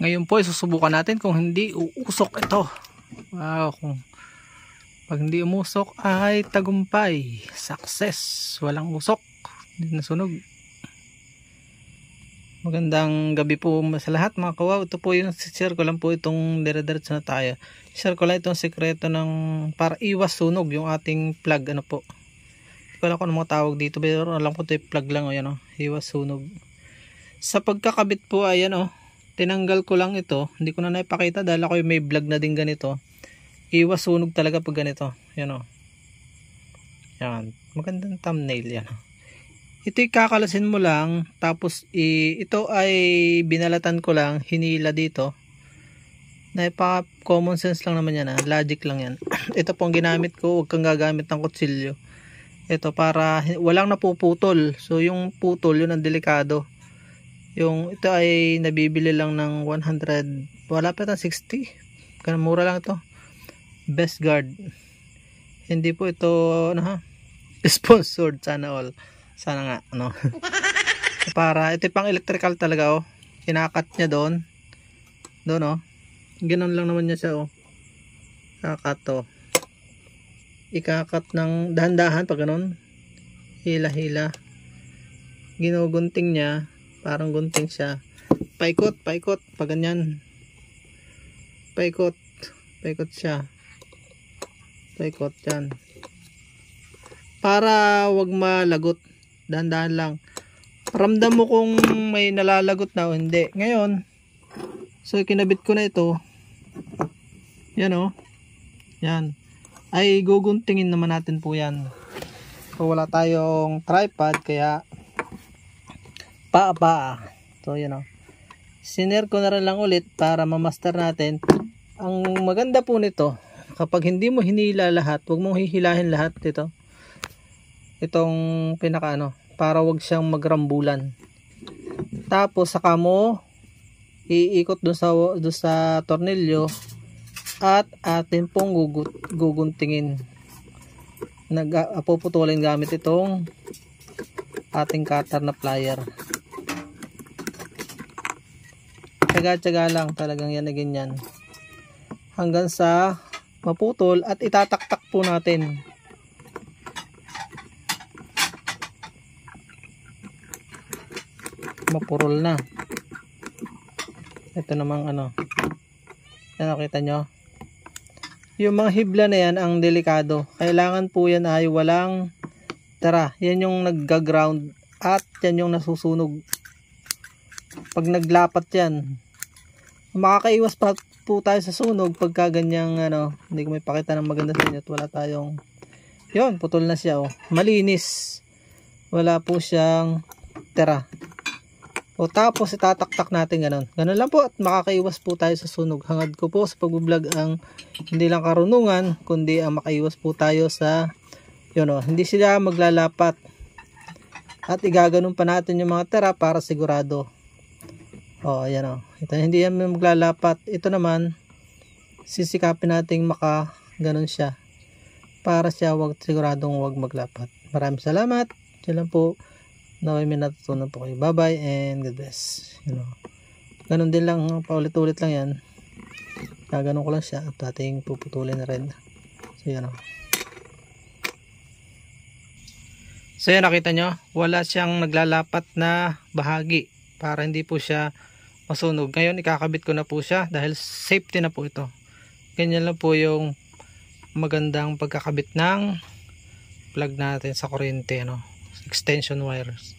Ngayon po susubukan natin kung hindi uusok ito. Wow, kung pag hindi umusok ay tagumpay, success, walang usok, hindi nasunog. Magandang gabi po sa lahat mga kawaw. Ito po yung share ko lang po itong dire-diretso na tayo. Share ko lang itong sekreto ng para iwas sunog yung ating plug. Ano po, hindi ko alam kung ano mga tawag dito, pero alam ko ito yung plug lang. O yan o, iwas sunog. Sa pagkakabit po ay yan o, tinanggal ko lang ito. Hindi ko na naipakita dahil ako may vlog na din ganito. Iwas sunog talaga pag ganito. Yan o, yan, magandang thumbnail yan o. Ito'y kakalasin mo lang, tapos ito ay binalatan ko lang, hinila dito. Naipa common sense lang naman yan, logic lang yan. Ito pong ginamit ko, huwag kang gagamit ng kutsilyo. Ito para walang napuputol. So yung putol, yun ang delikado. Yung ito ay nabibili lang ng 100, wala pa ito 60. Mura lang ito. Best Guard. Hindi po ito sponsored, sana all. Sana nga, ano. Para ito pang electrical talaga, oh. Kinakat niya doon. Doon, oh. Ganoon lang naman niya siya, oh. Kakat to. Ikakat ng dahan-dahan pag ganoon. Hila-hila. Ginugunting niya, parang gunting siya. Paikot, paikot pag ganyan. Paikot. Paikot siya. Paikot yan. Para wag malagot. Dahan-dahan lang. Ramdam mo kung may nalalagot na o hindi. Ngayon, so kinabit ko na ito. Yan o. Yan. Ay guguntingin naman natin po yan. So wala tayong tripod kaya paa. So yan o. Sinare ko na rin lang ulit para mamaster natin. Ang maganda po nito, kapag hindi mo hinila lahat, huwag mong hihilahin lahat dito. Itong pinaka para wag siyang magrambulan. Tapos saka mo iikot doon sa tornilyo at atin pong guguntingin. Puputulin gamit itong ating cutter na plier. Tsaga-tsaga lang talagang yan na ganyan. Hanggang sa maputol at itataktak po natin. Mapurol na. Ito namang yan, nakita nyo yung mga hibla na yan ang delikado. Kailangan po yan ay walang yan yung nagga-ground at yan yung nasusunog. Pag naglapat yan, makakaiwas pa po tayo sa sunog pagka ganyang hindi ko may pakita ng maganda sa inyo at wala tayong yun, putol na siya, malinis, wala po siyang o tapos itataktak natin ganun lang po at makakaiwas po tayo sa sunog. Hangad ko po sa pag-vlog ang hindi lang karunungan kundi ang makaiwas po tayo sa hindi sila maglalapat at igaganon pa natin yung mga tira para sigurado. Ayan ito hindi yan maglalapat. Ito naman sisikapin nating ganon siya para siya siguradong wag maglapat. Maraming salamat. Yan lang po. Naway may natutunan po kayo. Bye bye and God bless. Ganun din lang, paulit-ulit lang yan. Gaganon ko lang siya at ating puputulin na rin. So yan So yan, nakita nyo, wala siyang naglalapat na bahagi para hindi po siya masunog. Ngayon ikakabit ko na po siya dahil safety na po ito. Ganyan lang po yung magandang pagkakabit ng plug natin sa kuryente, extension wires.